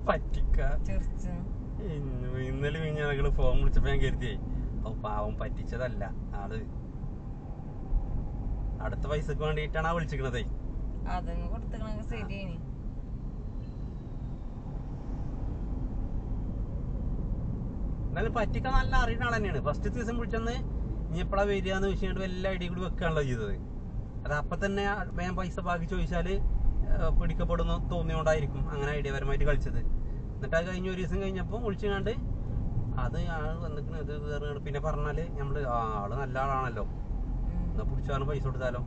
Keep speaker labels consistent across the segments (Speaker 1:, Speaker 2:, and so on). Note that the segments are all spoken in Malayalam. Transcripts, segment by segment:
Speaker 1: പറ്റിക്ക. ഇന്നലെ ഞങ്ങള് ഫോൺ വിളിച്ചപ്പോ ഞാൻ കരുതിയേ പാവം പറ്റിച്ചതല്ല, ആള് അടുത്ത പൈസക്ക് വേണ്ടിട്ടാണ് ആ വിളിച്ചിരിക്കണതേ. എന്നാലും പറ്റിക്ക നല്ല അറിയുന്ന ആൾ തന്നെയാണ്. ഫസ്റ്റ് ദിവസം വിളിച്ചെന്ന് ഇനി എപ്പോഴാ വരികയെന്ന് ചോദിച്ചാൽ വല്ല ഐഡിയ കൂടി വെക്കാണല്ലോ ചെയ്തത്. അത് അപ്പൊ തന്നെ വേഗം പൈസ ബാക്കി ചോദിച്ചാല് പിടിക്കപ്പെടുന്ന തോന്നിയോണ്ടായിരിക്കും അങ്ങനെ ഐഡിയപരമായിട്ട് കളിച്ചത്. എന്നിട്ട് അത് കഴിഞ്ഞ് ഒരു ദിവസം കഴിഞ്ഞപ്പോൾ വിളിച്ചുകൊണ്ട് അത് ആള് വന്നിട്ട് ഇത് കയറുകയാണ്. പിന്നെ പറഞ്ഞാല് നമ്മള് ആള് നല്ല ആളാണല്ലോ, എന്നാ പിടിച്ചാലും പൈസ കൊടുത്താലോ.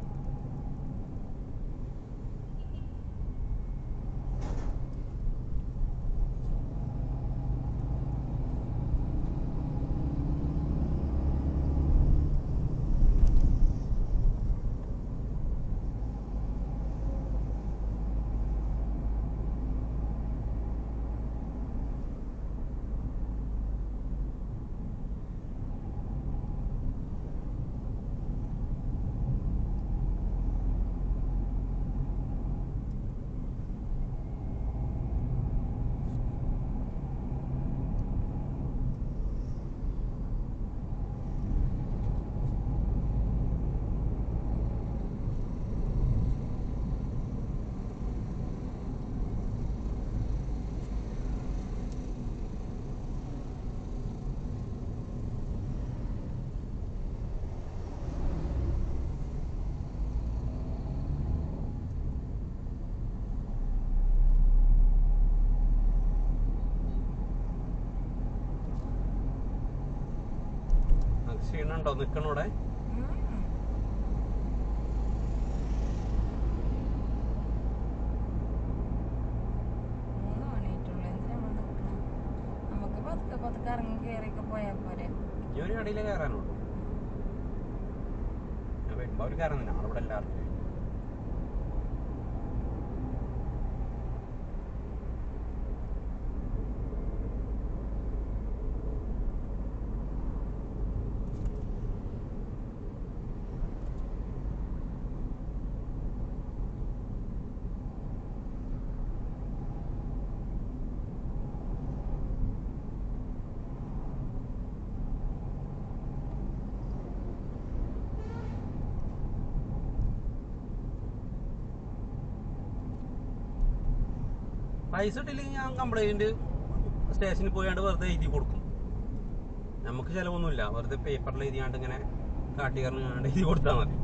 Speaker 1: ക്ഷീണുണ്ടോ നിക്കണൂടെ? ഈ ഒരു കടയിലേ കയറാനുള്ളൂ. ഞാൻ വരുമ്പോ അവര് കയറാൻ തന്നെ, അവിടെ എല്ലാവർക്കും പൈസ ഇട്ടില്ലെങ്കിൽ ഞാൻ കംപ്ലൈന്റ് സ്റ്റേഷനിൽ പോയാണ്ട് വെറുതെ എഴുതി കൊടുക്കും. നമുക്ക് ചിലവൊന്നുമില്ല, വെറുതെ പേപ്പറിൽ എഴുതിയാണ്ട് ഇങ്ങനെ കാട്ടി കറങ്ങാണ്ട് എഴുതി കൊടുത്താൽ മതി.